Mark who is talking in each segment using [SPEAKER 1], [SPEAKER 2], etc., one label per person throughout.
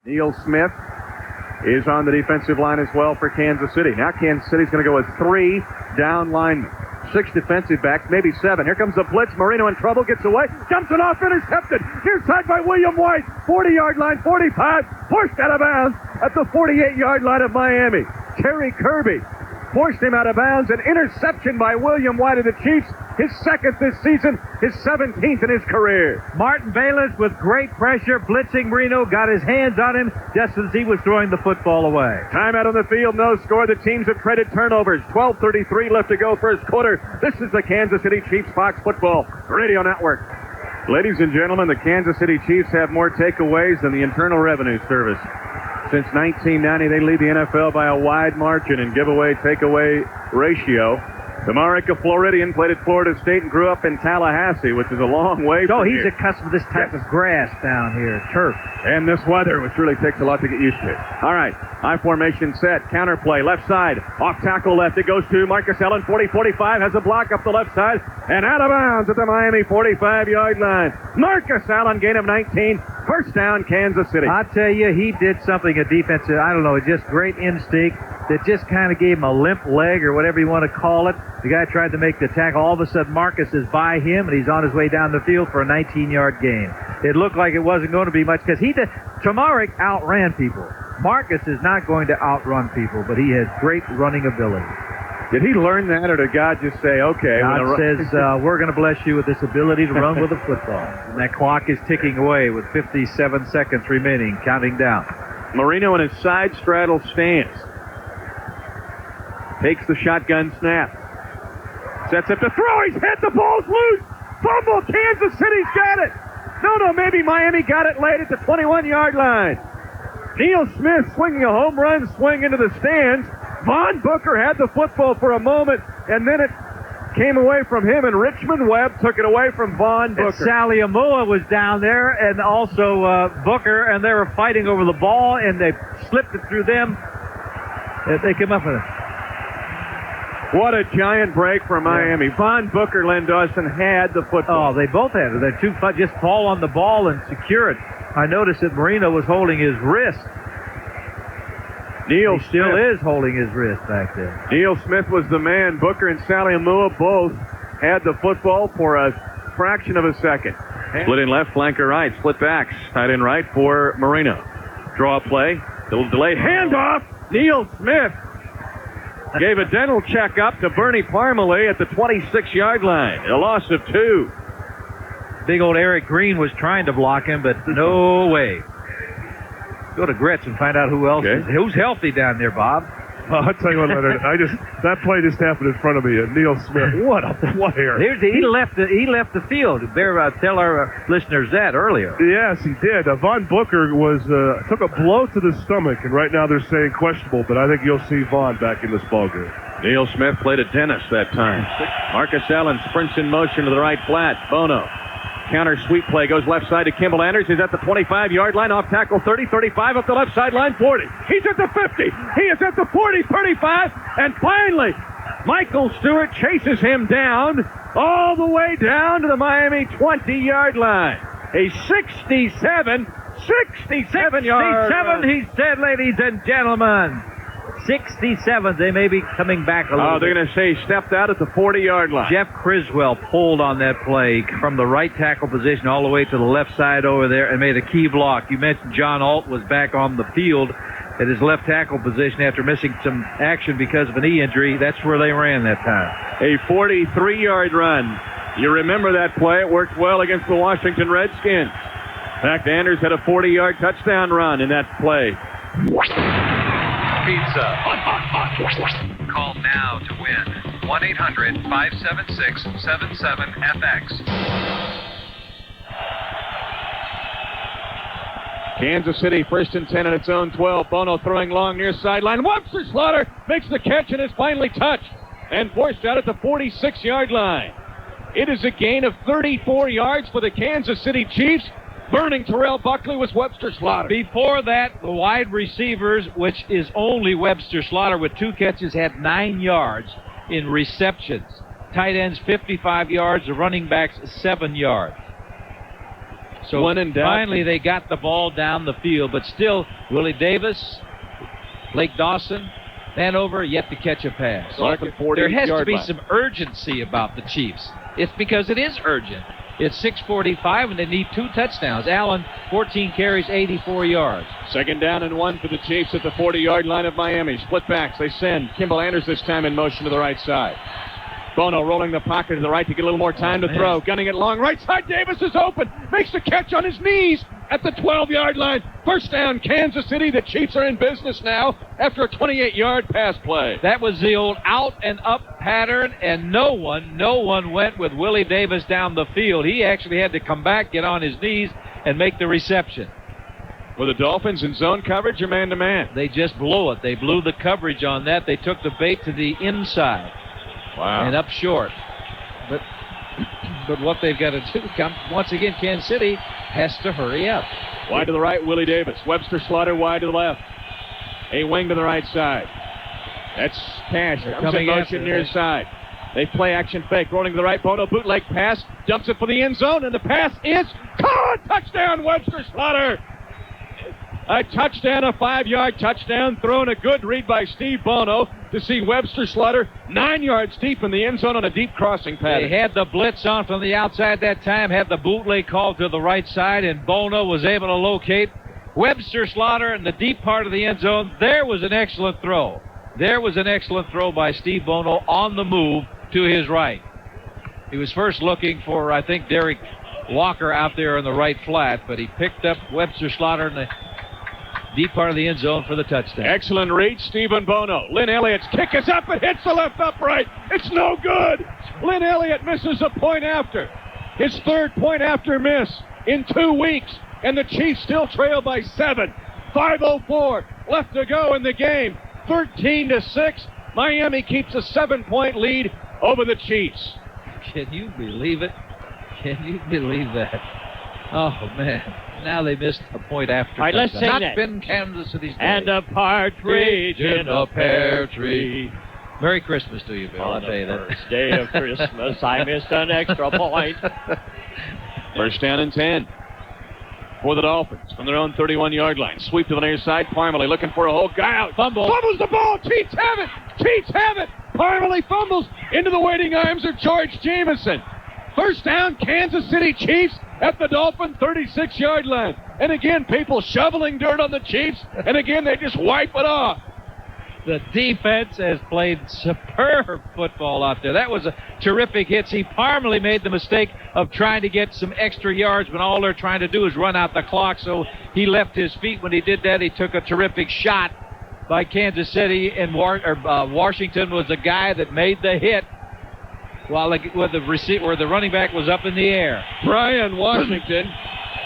[SPEAKER 1] Neil Smith is on the defensive line as well for Kansas City. Now Kansas City's going to go with 3 down linemen. 6 defensive backs, maybe 7. Here comes the blitz. Marino in trouble, gets away, dumps it off, intercepted. Near side by William White. 40-yard line, 45, forced out of bounds at the 48-yard line of Miami. Terry Kirby forced him out of bounds. An interception by William White of the Chiefs. His 2nd this season, his 17th in his career.
[SPEAKER 2] Martin Bayless with great pressure, blitzing Marino, got his hands on him just as he was throwing the football away.
[SPEAKER 1] Timeout on the field, no score. The teams have traded turnovers. 12:33 left to go first quarter. This is the Kansas City Chiefs Fox Football Radio Network. Ladies and gentlemen, the Kansas City Chiefs have more takeaways than the Internal Revenue Service. Since 1990, they lead the NFL by a wide margin in giveaway-takeaway ratio. Tamarica Floridian played at Florida State and grew up in Tallahassee, which is a long way from
[SPEAKER 2] he's
[SPEAKER 1] here.
[SPEAKER 2] accustomed to this type of grass down here, turf.
[SPEAKER 1] And this weather, which really takes a lot to get used to. All right, I formation set, counterplay, left side, off tackle left. It goes to Marcus Allen, 40-45, has a block up the left side, and out of bounds at the Miami 45-yard line. Marcus Allen, gain of 19, first down, Kansas City.
[SPEAKER 2] I tell you, he did something, a defensive, I don't know, just great instinct that just kind of gave him a limp leg or whatever you want to call it. The guy tried to make the tackle. All of a sudden, Marcus is by him, and he's on his way down the field for a 19-yard gain. It looked like it wasn't going to be much because Tamaric outran people. Marcus is not going to outrun people, but he has great running ability.
[SPEAKER 1] Did he learn that, or did God just say, okay?
[SPEAKER 2] God says, we're going to bless you with this ability to run with a football. And that clock is ticking away with 57 seconds remaining, counting down.
[SPEAKER 1] Marino in his side straddle stance. Takes the shotgun snap. Sets up to throw. He's hit. The ball's loose. Fumble. Kansas City's got it. No, maybe Miami got it late at the 21-yard line. Neil Smith swinging a home run swing into the stands. Von Booker had the football for a moment, and then it came away from him, and Richmond Webb took it away from Von Booker.
[SPEAKER 2] And Sally Amua was down there, and also Booker, and they were fighting over the ball, and they slipped it through them. They came up with it.
[SPEAKER 1] What a giant break for Miami. Yeah. Von Booker, Len Dawson had the football.
[SPEAKER 2] Oh, they both had it. They two just fall on the ball and secure it. I noticed that Marino was holding his wrist. He still is holding his wrist back there.
[SPEAKER 1] Neil Smith was the man. Booker and Sally Amua both had the football for a fraction of a second. Split in left, flanker right, split backs. Tight end right for Marino. Draw play, little delayed handoff. Neil Smith gave a dental checkup to Bernie Parmalee at the 26-yard line. A loss of 2.
[SPEAKER 2] Big old Eric Green was trying to block him, but no way. Go to Gretz and find out who else is. Who's healthy down there, Bob?
[SPEAKER 3] I'll tell you what, Leonard. That play just happened in front of me. Neil Smith. What hair?
[SPEAKER 2] He left the field. Tell our listeners that earlier.
[SPEAKER 3] Yes, he did. Von Booker took a blow to the stomach, and right now they're saying questionable. But I think you'll see Von back in this ballgame.
[SPEAKER 1] Neil Smith played a dentist that time. Marcus Allen sprints in motion to the right flat. Bono. Counter sweep play goes left side to Kimball Anders. He's at the 25-yard line, off tackle 30, 35, up the left sideline 40. He's at the 50. He is at the 40, 35, and finally, Michael Stewart chases him down all the way down to the Miami 20-yard line. A 67 yard.
[SPEAKER 2] 67, he said, ladies and gentlemen. 67. They may be coming back a little
[SPEAKER 1] bit. They're going to say he stepped out at the 40-yard line.
[SPEAKER 2] Jeff Criswell pulled on that play from the right tackle position all the way to the left side over there and made a key block. You mentioned John Alt was back on the field at his left tackle position after missing some action because of a knee injury. That's where they ran that time.
[SPEAKER 1] A 43-yard run. You remember that play. It worked well against the Washington Redskins. In fact, Anders had a 40-yard touchdown run in that play.
[SPEAKER 4] Pizza. Call now to win. 1-800-576-77FX.
[SPEAKER 1] Kansas City first and 10 at its own 12. Bono throwing long near sideline. Webster Slaughter makes the catch and is finally touched and forced out at the 46-yard line. It is a gain of 34 yards for the Kansas City Chiefs. Burning Terrell Buckley was Webster Slaughter.
[SPEAKER 2] Before that, the wide receivers, which is only Webster Slaughter with 2 catches, had 9 yards in receptions. Tight ends 55 yards, the running backs 7 yards. So
[SPEAKER 1] when in doubt,
[SPEAKER 2] finally they got the ball down the field, but still Willie Davis, Blake Dawson, Vanover yet to catch a pass. There has to be some urgency about the Chiefs. It's because it is urgent. It's 6:45 and they need 2 touchdowns. Allen, 14 carries, 84 yards.
[SPEAKER 1] 2nd down and 1 for the Chiefs at the 40-yard line of Miami. Split backs. They send Kimball Anders this time in motion to the right side. Bono rolling the pocket to the right to get a little more time to throw. Gunning it long. Right side, Davis is open. Makes the catch on his knees at the 12-yard line. First down, Kansas City. The Chiefs are in business now after a 28-yard pass play.
[SPEAKER 2] That was the old out and up pattern, and no one went with Willie Davis down the field. He actually had to come back, get on his knees, and make the reception.
[SPEAKER 1] Were the Dolphins in zone coverage or man-to-man?
[SPEAKER 2] They just blew it. They blew the coverage on that. They took the bait to the inside.
[SPEAKER 1] Wow.
[SPEAKER 2] And up short. But what they've got to do, once again, Kansas City has to hurry up.
[SPEAKER 1] Wide to the right, Willie Davis. Webster Slaughter wide to the left. A wing to the right side. That's Cash. Comes in motion near side. They play action fake. Rolling to the right. Bono bootleg pass. Dumps it for the end zone, and the pass is caught. Touchdown, Webster Slaughter. A touchdown, a 5-yard touchdown, thrown a good read by Steve Bono to see Webster Slaughter 9 yards deep in the end zone on a deep crossing pattern.
[SPEAKER 2] They had the blitz on from the outside that time, had the bootleg called to the right side, and Bono was able to locate Webster Slaughter in the deep part of the end zone. There was an excellent throw. There was an excellent throw by Steve Bono on the move to his right. He was first looking for, I think, Derek Walker out there in the right flat, but he picked up Webster Slaughter in the deep part of the end zone for the touchdown.
[SPEAKER 1] Excellent read, Stephen Bono. Lynn Elliott's kick is up. It hits the left upright. It's no good. Lynn Elliott misses a point after. His 3rd point after miss in 2 weeks. And the Chiefs still trail by 7. 5:04 left to go in the game. 13-6. Miami keeps a 7-point lead over the Chiefs.
[SPEAKER 2] Can you believe it? Can you believe that? Oh, man. Now they missed a point after.
[SPEAKER 5] All right, let's sing
[SPEAKER 2] Not
[SPEAKER 5] that.
[SPEAKER 2] been Kansas City's day.
[SPEAKER 5] And a partridge in a pear tree.
[SPEAKER 2] Merry Christmas to you, Bill. I'll tell you that.
[SPEAKER 5] First day of Christmas, I missed an extra point.
[SPEAKER 1] First down and 10 for the Dolphins from their own 31-yard line. Sweep to the near side. Parmalee looking for a hole. Guy out. Fumbles the ball. Chiefs have it. Chiefs have it. Parmalee fumbles into the waiting arms of George Jameson. First down, Kansas City Chiefs at the Dolphin 36-yard line. And again, people shoveling dirt on the Chiefs, and again, they just wipe it off.
[SPEAKER 2] The defense has played superb football out there. That was a terrific hit. See, Parmalee made the mistake of trying to get some extra yards, but all they're trying to do is run out the clock, so he left his feet. When he did that, he took a terrific shot by Kansas City, and Washington was the guy that made the hit while the running back was up in the air.
[SPEAKER 1] Brian Washington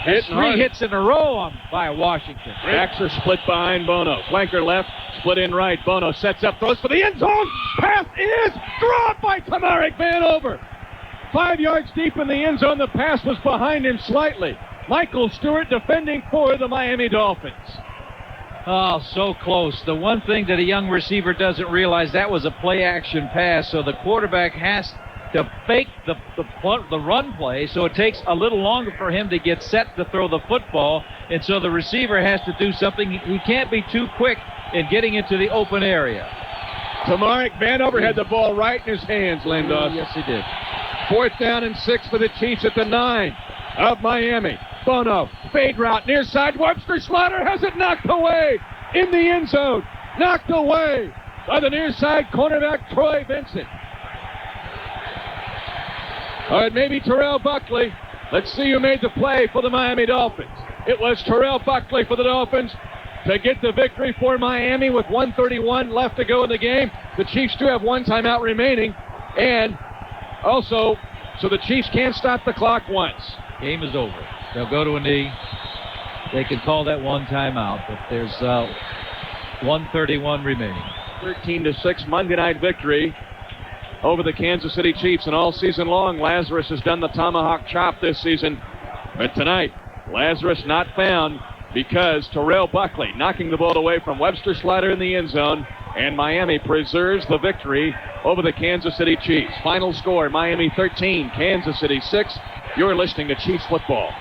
[SPEAKER 1] hit
[SPEAKER 2] 3 hits in a row by Washington.
[SPEAKER 1] Backs are split behind Bono. Flanker left, split in right. Bono sets up, throws for the end zone. Pass is dropped by Tamarick Vanover. 5 yards deep in the end zone. The pass was behind him slightly. Michael Stewart defending for the Miami Dolphins.
[SPEAKER 2] Oh, so close. The one thing that a young receiver doesn't realize, that was a play-action pass, so the quarterback has to fake the run play, so it takes a little longer for him to get set to throw the football, and so the receiver has to do something. He can't be too quick in getting into the open area.
[SPEAKER 1] Tamarick Vanover had the ball right in his hands, Lynn Dawson.
[SPEAKER 2] Yes, he did.
[SPEAKER 1] 4th down and 6 for the Chiefs at the 9 of Miami. Bono, fade route, near side. Webster Slaughter has it knocked away in the end zone. Knocked away by the near side cornerback, Troy Vincent. All right, maybe Terrell Buckley. Let's see who made the play for the Miami Dolphins. It was Terrell Buckley for the Dolphins to get the victory for Miami with 1:31 left to go in the game. The Chiefs do have 1 timeout remaining, and also, so the Chiefs can't stop the clock once.
[SPEAKER 2] Game is over. They'll go to a knee. They can call that 1 timeout, but there's 1:31 remaining.
[SPEAKER 1] 13-6 Monday night victory over the Kansas City Chiefs. And all season long, Lazarus has done the tomahawk chop this season. But tonight, Lazarus not found because Terrell Buckley knocking the ball away from Webster Slaughter in the end zone. And Miami preserves the victory over the Kansas City Chiefs. Final score, Miami 13, Kansas City 6. You're listening to Chiefs football.